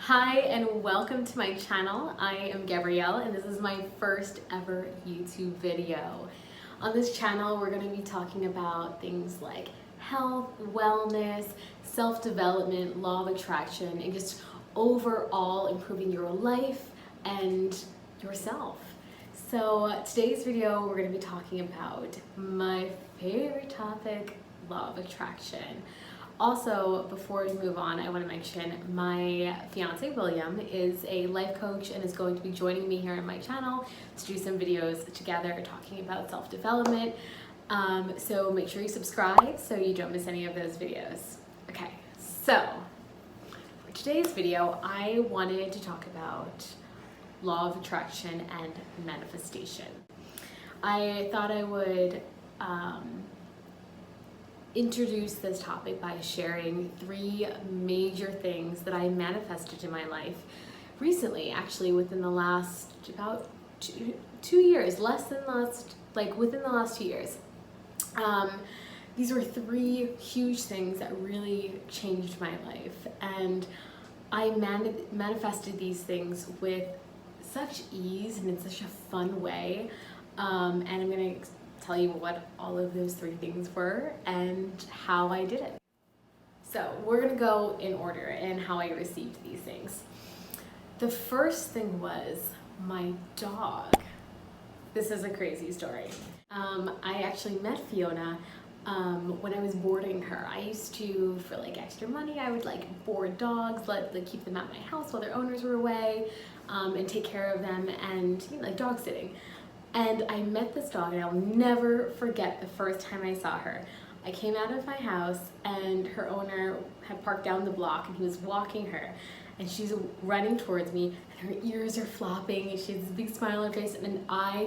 Hi and welcome to my channel. I am Gabrielle and this is my first ever YouTube video. On this channel we're going to be talking about things like health, wellness, self-development, law of attraction, and just overall improving your life and yourself. So today's video we're going to be talking about my favorite topic, law of attraction. Also, before we move on, I want to mention my fiance William is a life coach and is going to be joining me here on my channel to do some videos together talking about self-development. So make sure you subscribe so you don't miss any of those videos. Okay, so for today's video, I wanted to talk about law of attraction and manifestation. I thought I would introduce this topic by sharing 3 major things that I manifested in my life recently, actually within the last about two years, within the last 2 years. These were 3 huge things that really changed my life, and I manifested these things with such ease and in such a fun way, and I'm gonna tell you what all of those 3 things were and how I did it. So we're gonna go in order in how I received these things. The first thing was my dog. This is a crazy story. I actually met Fiona when I was boarding her. I used to, for like extra money, I would like board dogs, keep them at my house while their owners were away, and take care of them, and like dog sitting. And I met this dog and I'll never forget the first time I saw her. I came out of my house and her owner had parked down the block and he was walking her, and she's running towards me and her ears are flopping and she has this big smile on her face, and I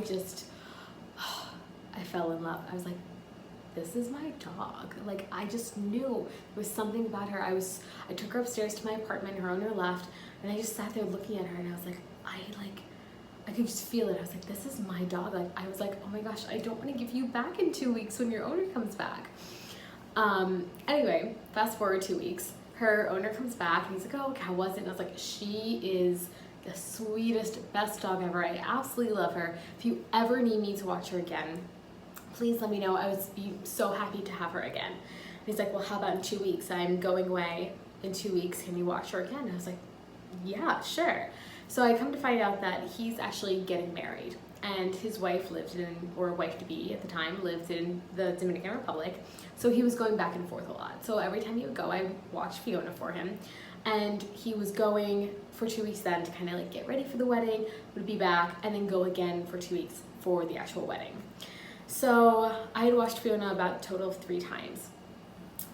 fell in love. I was like, this is my dog. Like, I just knew there was something about her. I took her upstairs to my apartment, her owner left, and I just sat there looking at her and I was like, I could just feel it. I was like, this is my dog. I was like, oh my gosh, I don't want to give you back in 2 weeks when your owner comes back. Anyway, fast forward 2 weeks. Her owner comes back and he's like, oh, how was it? And I was like, she is the sweetest, best dog ever. I absolutely love her. If you ever need me to watch her again, please let me know. I would be so happy to have her again. And he's like, well, how about in 2 weeks? I'm going away in 2 weeks. Can you watch her again? And I was like, yeah, sure. So I come to find out that he's actually getting married, and his wife wife-to-be at the time, lived in the Dominican Republic, so he was going back and forth a lot. So every time he would go, I would watch Fiona for him, and he was going for 2 weeks then to kind of like get ready for the wedding, would be back, and then go again for 2 weeks for the actual wedding. So I had watched Fiona about a total of 3 times.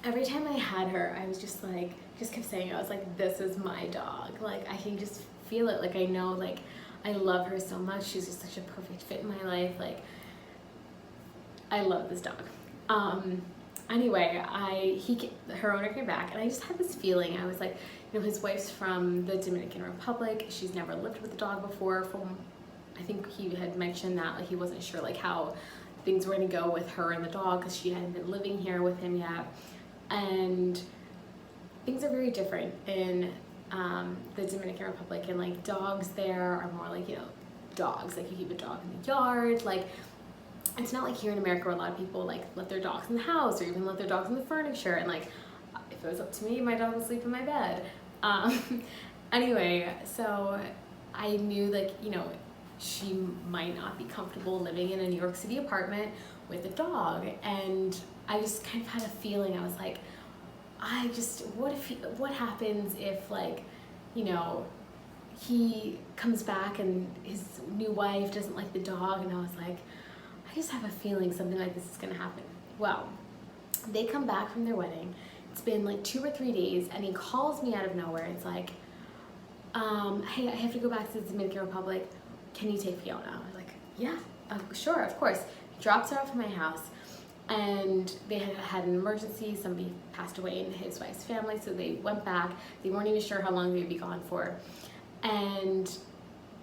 Every time I had her, I was just kept saying, I was like, this is my dog. Like, I can just feel it. Like, I know, like, I love her so much. She's just such a perfect fit in my life. Like, I love this dog. Anyway, her owner came back and I just had this feeling. I was like, his wife's from the Dominican Republic. She's never lived with a dog before. I think he had mentioned that, like, he wasn't sure like how things were going to go with her and the dog because she hadn't been living here with him yet. And things are very different in the Dominican Republic, and like dogs there are more like, dogs, like you keep a dog in the yard. Like, it's not like here in America where a lot of people like let their dogs in the house or even let their dogs in the furniture, and like if it was up to me, my dog would sleep in my bed. Anyway, so I knew, like, she might not be comfortable living in a New York City apartment with a dog, and I just kind of had a feeling. I was like, what happens if, like, he comes back and his new wife doesn't like the dog? And I was like, I just have a feeling something like this is gonna happen. Well, they come back from their wedding. It's been like 2 or 3 days, and he calls me out of nowhere. It's like, hey, I have to go back to the Dominican Republic. Can you take Fiona? I was like, yeah, sure, of course. He drops her off at my house. And they had an emergency. Somebody passed away in his wife's family, so they went back. They weren't even sure how long they would be gone for. And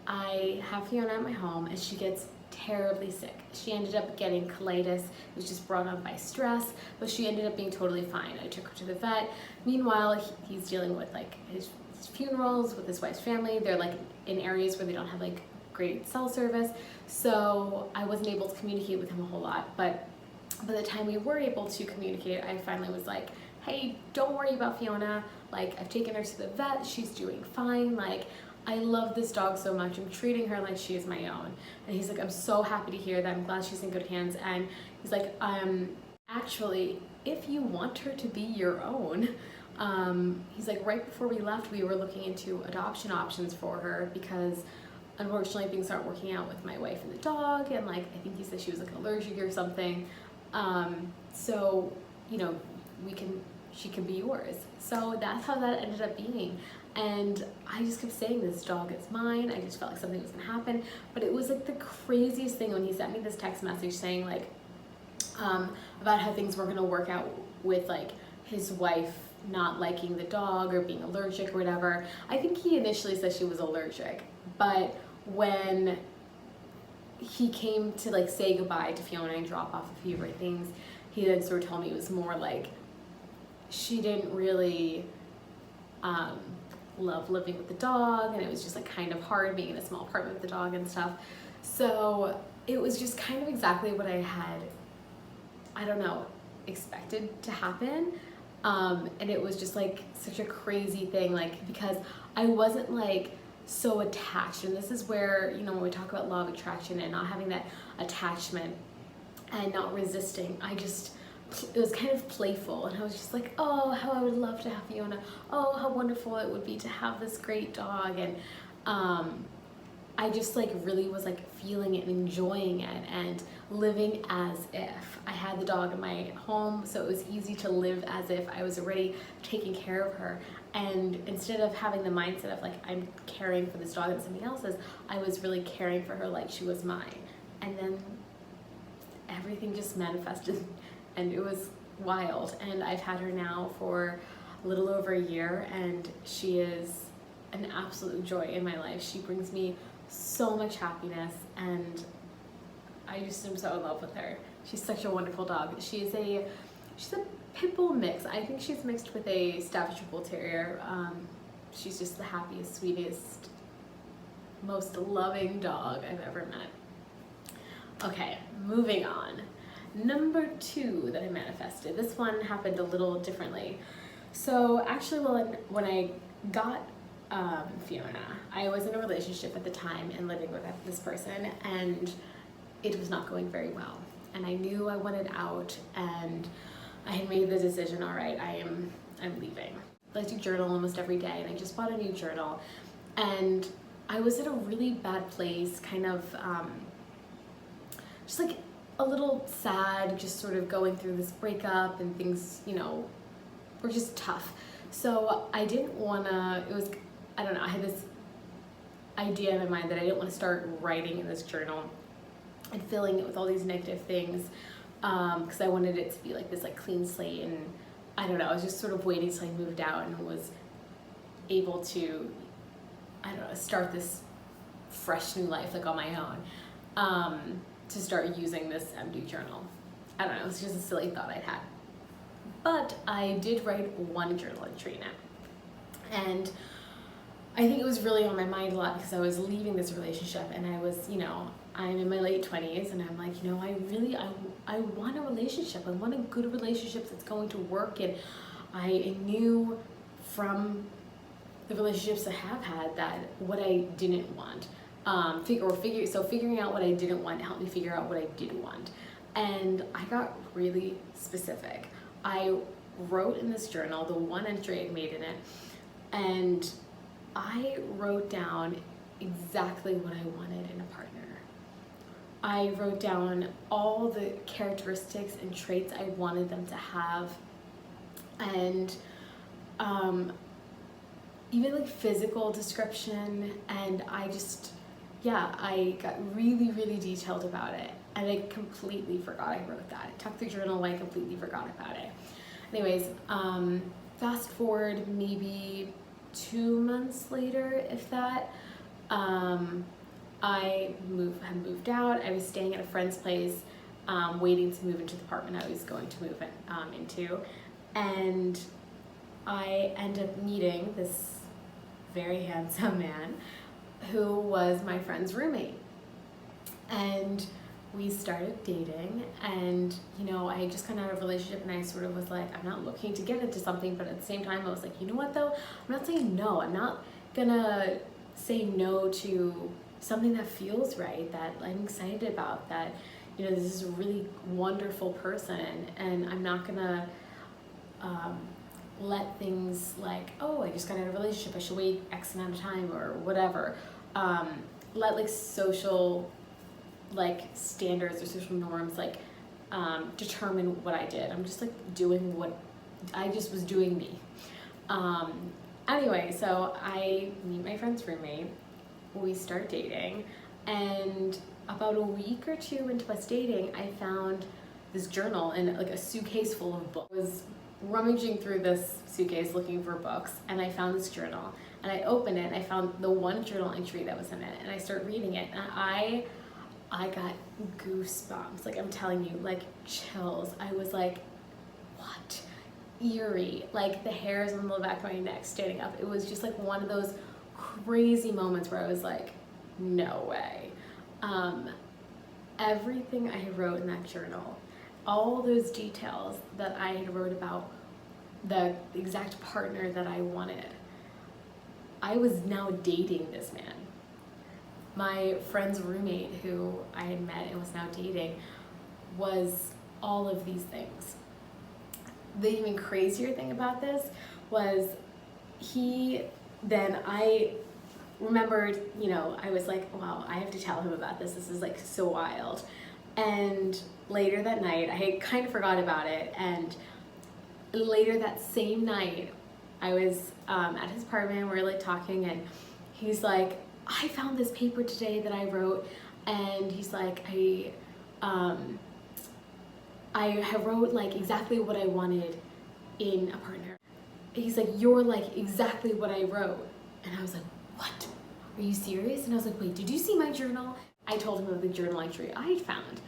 I have Fiona at my home, and she gets terribly sick. She ended up getting colitis. It was just brought on by stress, but she ended up being totally fine. I took her to the vet. Meanwhile, he's dealing with like his funerals with his wife's family. They're like in areas where they don't have like great cell service, so I wasn't able to communicate with him a whole lot. But by the time we were able to communicate, I finally was like, hey, don't worry about Fiona. Like, I've taken her to the vet. She's doing fine. Like, I love this dog so much. I'm treating her like she is my own. And he's like, I'm so happy to hear that. I'm glad she's in good hands. And he's like, actually, if you want her to be your own, he's like, right before we left, we were looking into adoption options for her because unfortunately things aren't working out with my wife and the dog. And like, I think he said she was like allergic or something. So, you know, she can be yours. So that's how that ended up being. And I just kept saying, this dog is mine. I just felt like something was gonna happen. But it was like the craziest thing when he sent me this text message saying like, about how things were gonna work out with like his wife not liking the dog or being allergic or whatever. I think he initially said she was allergic, but when he came to like say goodbye to Fiona and drop off a few of her things, he then sort of told me it was more like she didn't really love living with the dog, and it was just like kind of hard being in a small apartment with the dog and stuff. So it was just kind of exactly what I had, I don't know, expected to happen. And it was just like such a crazy thing, like, because I wasn't like so attached. And this is where, you know, when we talk about law of attraction and not having that attachment and not resisting, it was kind of playful, and I was just like, oh, how I would love to have Fiona. Oh, how wonderful it would be to have this great dog. And I just like really was like feeling it and enjoying it and living as if I had the dog in my home, so it was easy to live as if I was already taking care of her. And instead of having the mindset of like I'm caring for this dog that somebody else's, I was really caring for her like she was mine. And then everything just manifested, and it was wild. And I've had her now for a little over a year, and she is an absolute joy in my life. She brings me so much happiness, and I just am so in love with her. She's such a wonderful dog. She's a pit bull mix. I think she's mixed with a Staffordshire Bull Terrier. She's just the happiest, sweetest, most loving dog I've ever met. Okay, moving on. Number 2 that I manifested. This one happened a little differently. So actually, when I got Fiona, I was in a relationship at the time and living with this person, and it was not going very well. And I knew I wanted out, and I had made the decision, all right, I'm leaving. I do journal almost every day, and I just bought a new journal, and I was in a really bad place, kind of just like a little sad, just sort of going through this breakup, and things, you know, were just tough. So I didn't wanna, I don't know, I had this idea in my mind that I didn't want to start writing in this journal and filling it with all these negative things, because I wanted it to be like this like clean slate. And I don't know, I was just sort of waiting till I moved out and was able to, I don't know, start this fresh new life like on my own, to start using this empty journal. I don't know, it's just a silly thought I'd had. But I did write one journal entry in it, and I think it was really on my mind a lot because I was leaving this relationship, and I was, you know, I'm in my late 20s, and I'm like, you know, I want a relationship. I want a good relationship that's going to work. And I knew from the relationships I have had that what I didn't want, figuring out what I didn't want helped me figure out what I did want. And I got really specific. I wrote in this journal the one entry I made in it, and I wrote down exactly what I wanted in a partner. I wrote down all the characteristics and traits I wanted them to have, and even like physical description. And I got really, really detailed about it, and I completely forgot I wrote that. I tucked the journal away, I completely forgot about it. Anyways, fast forward maybe 2 months later, if that, I had moved out. I was staying at a friend's place, waiting to move into the apartment I was going to move into, and I ended up meeting this very handsome man who was my friend's roommate. And we started dating, and I just kind of had a relationship, and I sort of was like, I'm not looking to get into something, but at the same time I was like, you know what though, I'm not saying no. I'm not gonna say no to something that feels right, that I'm excited about, that this is a really wonderful person, and I'm not gonna let things like, oh, I just got out of a relationship, I should wait X amount of time or whatever, let like social like standards or social norms like determine what I did. I'm just like doing what I just was doing me. Anyway, so I meet my friend's roommate, we start dating, and about a week or two into us dating, I found this journal in like a suitcase full of books. I was rummaging through this suitcase looking for books, and I found this journal, and I opened it, and I found the one journal entry that was in it, and I started reading it, and I got goosebumps, like I'm telling you, like chills. I was like, what? Eerie, like the hairs on the back of my neck standing up. It was just like one of those crazy moments where I was like, no way. Everything I wrote in that journal, all those details that I had wrote about the exact partner that I wanted, I was now dating this man. My friend's roommate, who I had met and was now dating, was all of these things. The even crazier thing about this was I remembered, I was like, wow, I have to tell him about this. This is like so wild. And later that night, I had kind of forgot about it. And later that same night, I was at his apartment, we were like talking, and he's like, I found this paper today that I wrote, and he's like, I have wrote like exactly what I wanted in a partner. He's like, you're like exactly what I wrote. And I was like, what? Are you serious? And I was like, wait, did you see my journal? I told him of the journal entry I had found.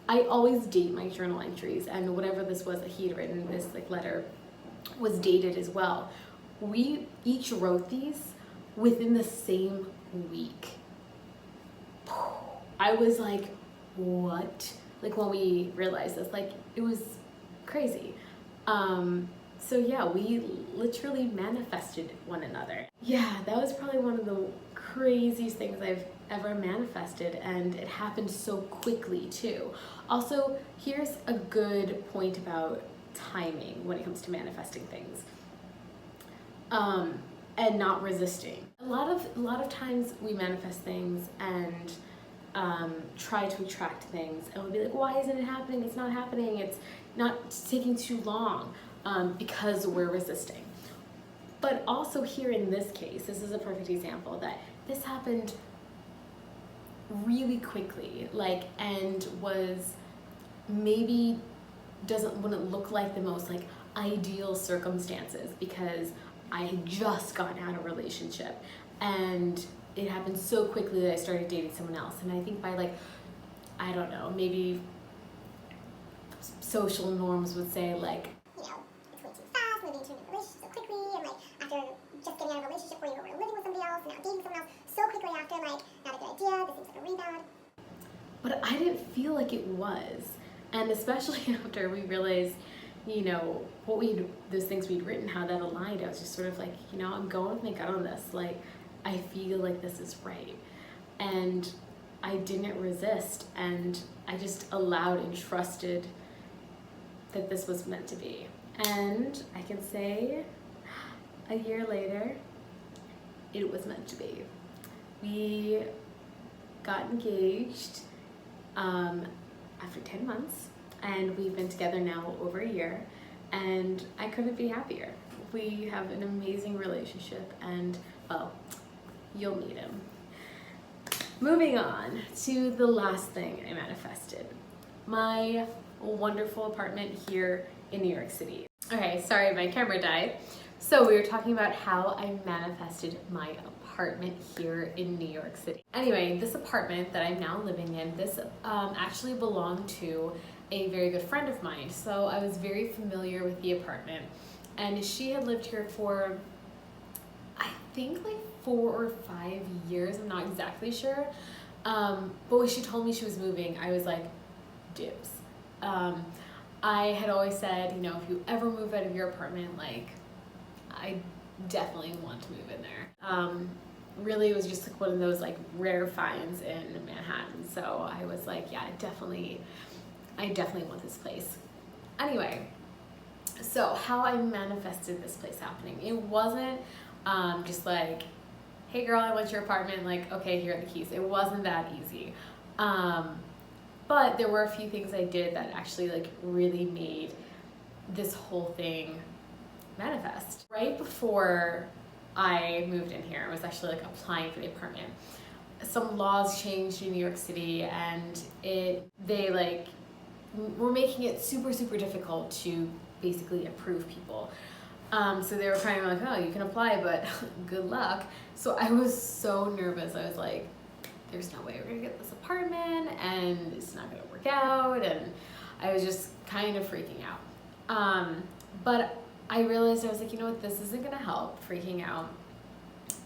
I always date my journal entries, and whatever this was that he had written, this like letter, was dated as well. We each wrote these within the same week. I was like, what? Like when we realized this, like it was crazy. So yeah, we literally manifested one another. Yeah, that was probably one of the craziest things I've ever manifested, and it happened so quickly too. Also, here's a good point about timing when it comes to manifesting things. And not resisting. A lot of times we manifest things and try to attract things, and we'll be like, why isn't it happening? It's not happening. It's taking too long, because we're resisting. But also here in this case, this is a perfect example that this happened really quickly, and was maybe wouldn't look like the most like ideal circumstances, because I had just gotten out of a relationship, and it happened so quickly that I started dating someone else. And I think by I don't know, maybe social norms would say it's way too fast, moving into a new relationship so quickly, and after just getting out of a relationship where you were living with somebody else and now dating someone else so quickly after, not a good idea, this seems like a rebound. But I didn't feel like it was. And especially after we realized, those things we'd written, how that aligned, I was just sort of like, I'm going with my gut on this. I feel like this is right. And I didn't resist, and I just allowed and trusted that this was meant to be. And I can say, a year later, it was meant to be. We got engaged after 10 months, and we've been together now over a year, and I couldn't be happier. We have an amazing relationship, and well, you'll meet him. Moving on to the last thing I manifested, my wonderful apartment here in New York City. Okay, sorry, my camera died. So we were talking about how I manifested my apartment here in New York City. Anyway, this apartment that I'm now living in, this actually belonged to a very good friend of mine. So I was very familiar with the apartment, and she had lived here for, I think like 4 or 5 years, I'm not exactly sure. But when she told me she was moving, I was like, dibs. I had always said, you know, if you ever move out of your apartment, like, I definitely want to move in there. Really, it was just like one of those like rare finds in Manhattan. So I was like, yeah, I definitely want this place. Anyway, so how I manifested this place happening, it wasn't just like, hey girl, I want your apartment, like, okay, here are the keys. It wasn't that easy. But there were a few things I did that actually like really made this whole thing manifest. Right before I moved in here, I was actually like applying for the apartment. Some laws changed in New York City, and they like were making it super difficult to basically approve people. So they were kind of like, oh, you can apply, but good luck. So I was so nervous. I was like, there's no way we're gonna get this apartment, and it's not gonna work out, and I was just kind of freaking out. But I realized, I was like, you know what, this isn't gonna help freaking out.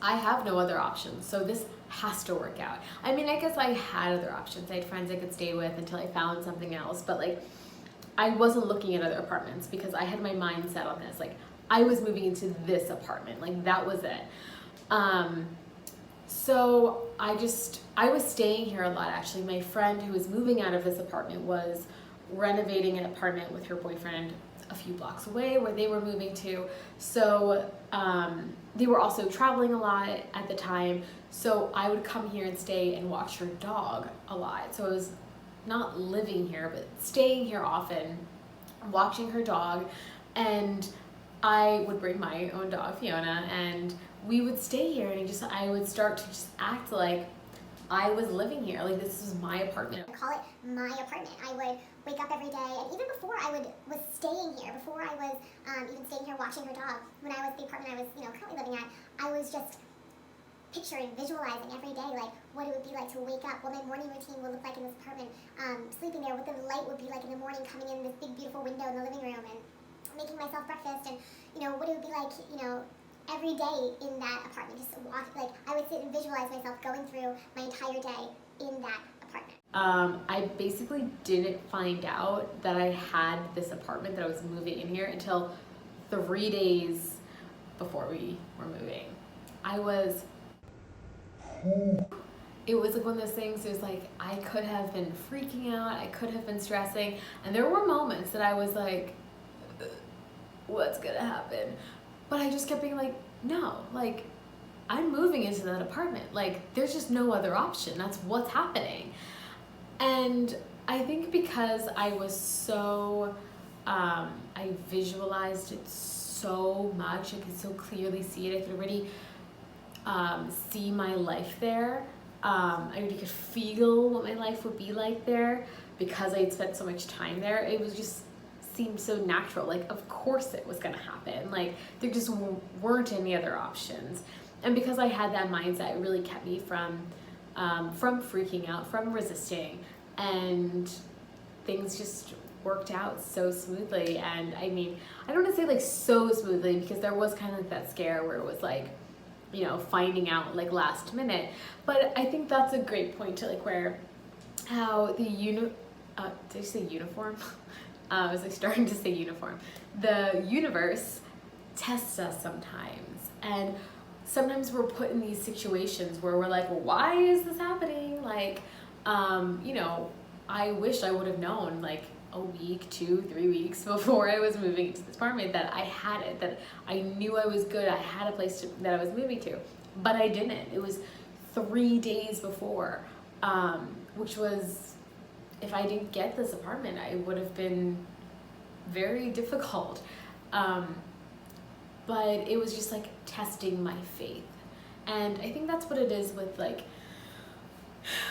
I have no other options, so this has to work out. I mean, I guess I had other options. I had friends I could stay with until I found something else, but like, I wasn't looking at other apartments because I had my mind set on this. Like, I was moving into this apartment, like that was it. So I was staying here a lot actually. My friend who was moving out of this apartment was renovating an apartment with her boyfriend a few blocks away where they were moving to. So they were also traveling a lot at the time. So I would come here and stay and watch her dog a lot. So I was not living here, but staying here often, watching her dog. And I would bring my own dog, Fiona, and we would stay here, and I would start to just act like I was living here, like this was my apartment. I call it my apartment. I would wake up every day, and even before I was staying here, before I was even staying here watching her dog, when I was the apartment I was currently living at, I was just picturing, visualizing every day, like what it would be like to wake up, what my morning routine would look like in this apartment, sleeping there, what the light would be like in the morning coming in this big beautiful window in the living room, and making myself breakfast, and what it would be like, every day in that apartment. Just walk, like I would sit and visualize myself going through my entire day in that apartment. I basically didn't find out that I had this apartment, that I was moving in here, until 3 days before we were moving. It was like one of those things, it was like, I could have been freaking out, I could have been stressing, and there were moments that I was like, what's gonna happen? But I just kept being like, no, like, I'm moving into that apartment. Like, there's just no other option. That's what's happening. And I think because I was so, I visualized it so much, I could so clearly see it. I could already see my life there. I already could feel what my life would be like there because I had spent so much time there. It was just seemed so natural. Like, of course it was gonna happen. Like, there just weren't any other options. And because I had that mindset, it really kept me from freaking out, from resisting, and things just worked out so smoothly. And I mean, I don't want to say like so smoothly, because there was kind of like that scare where it was like, finding out like last minute. But I think that's a great point to like where how the did I say uniform? I was like starting to say uniform. The universe tests us sometimes, and sometimes we're put in these situations where we're like, well, why is this happening? Like, I wish I would have known like a week, 2, 3 weeks before I was moving into this apartment that I had it, that I knew I was good, I had a place that I was moving to, but I didn't. It was 3 days before, which was, if I didn't get this apartment, I would have been very difficult. But it was just like testing my faith. And I think that's what it is with like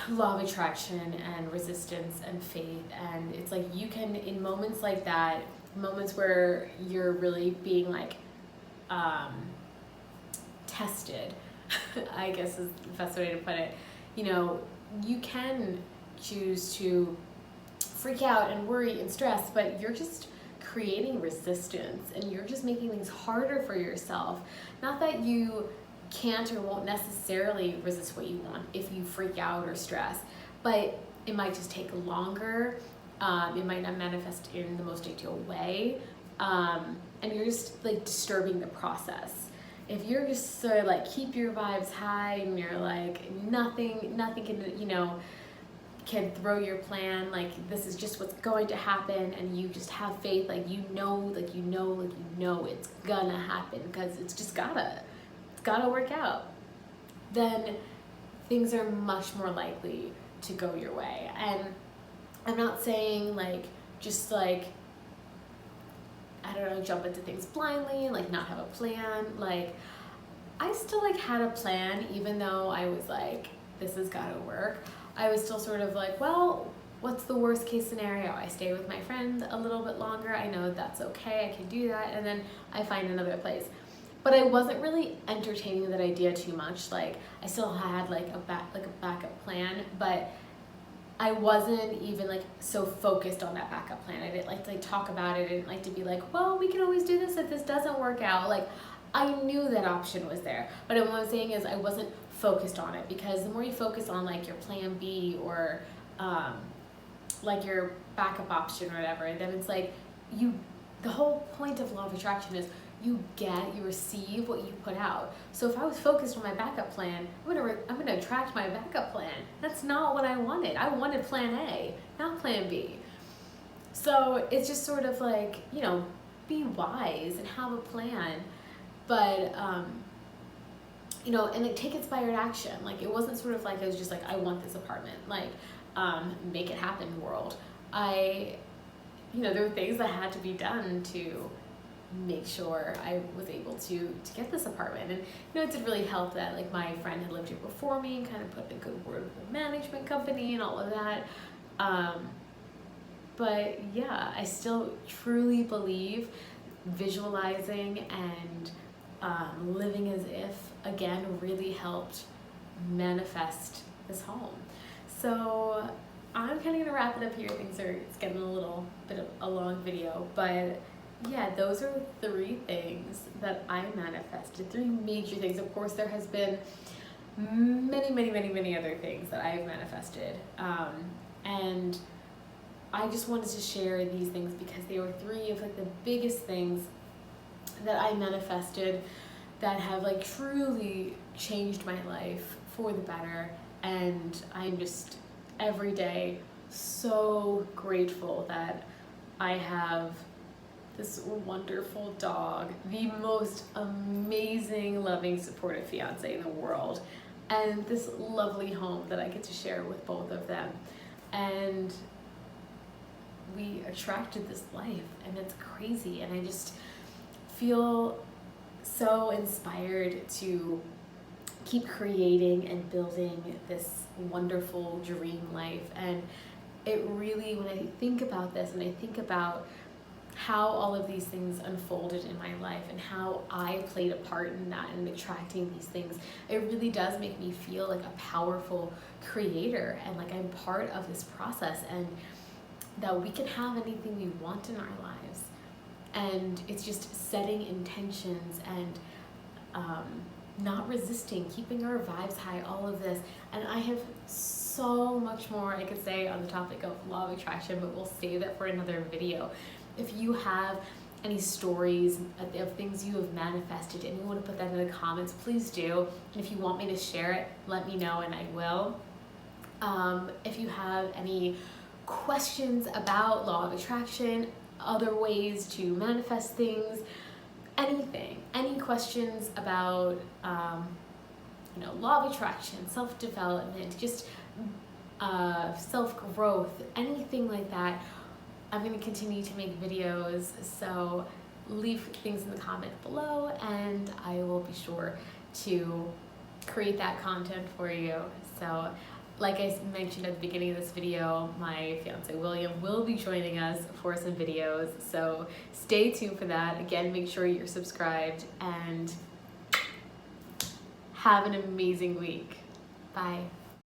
law of attraction and resistance and faith. And it's like you can, in moments like that, moments where you're really being like tested, I guess is the best way to put it, you can choose to freak out and worry and stress, but you're just creating resistance, and you're just making things harder for yourself. Not that you can't or won't necessarily resist what you want if you freak out or stress, but it might just take longer. It might not manifest in the most ideal way, and you're just like disturbing the process. If you're just sort of like keep your vibes high and you're like nothing can can throw your plan, like this is just what's going to happen, and you just have faith, like you know it's gonna happen because it's gotta work out, then things are much more likely to go your way. And I'm not saying like just like, I don't know, jump into things blindly and like not have a plan. Like I still like had a plan, even though I was like, this has gotta work. I was still sort of like, well, what's the worst case scenario? I stay with my friend a little bit longer. I know that's okay, I can do that, and then I find another place. But I wasn't really entertaining that idea too much. Like I still had like a backup plan, but I wasn't even like so focused on that backup plan. I didn't like to talk about it. I didn't like to be like, well, we can always do this if this doesn't work out. Like I knew that option was there, but what I'm saying is I wasn't focused on it, because the more you focus on like your plan B or like your backup option or whatever, then it's like the whole point of law of attraction is you receive what you put out. So if I was focused on my backup plan, I'm gonna attract my backup plan. That's not what I wanted. I wanted plan A, not plan B. So it's just sort of like, be wise and have a plan, but and like take inspired action. Like it wasn't sort of like, it was just like, I want this apartment, like make it happen world. There were things that had to be done to make sure I was able to get this apartment. And it did really help that like my friend had lived here before me and kind of put in a good word with the management company and all of that. But yeah, I still truly believe visualizing and living as if, again, really helped manifest this home. So I'm kind of gonna wrap it up here. It's getting a little bit of a long video, but yeah, those are 3 things that I manifested, 3 major things. Of course, there has been many other things that I have manifested. And I just wanted to share these things because they were 3 of like the biggest things that I manifested that have like truly changed my life for the better. And I'm just every day so grateful that I have this wonderful dog, the most amazing, loving, supportive fiance in the world, and this lovely home that I get to share with both of them. And we attracted this life, and it's crazy, and I just feel so inspired to keep creating and building this wonderful dream life. And it really, when I think about this and I think about how all of these things unfolded in my life and how I played a part in that and attracting these things, it really does make me feel like a powerful creator and like I'm part of this process, and that we can have anything we want in our lives. And it's just setting intentions and not resisting, keeping our vibes high, all of this. And I have so much more I could say on the topic of law of attraction, but we'll save that for another video. If you have any stories of things you have manifested and you want to put that in the comments, please do. And if you want me to share it, let me know and I will. If you have any questions about law of attraction, other ways to manifest things, anything, any questions about law of attraction, self-development, just self-growth, anything like that, I'm going to continue to make videos. So leave things in the comment below and I will be sure to create that content for you. So like I mentioned at the beginning of this video, my fiance William will be joining us for some videos, so stay tuned for that. Again, make sure you're subscribed and have an amazing week. Bye.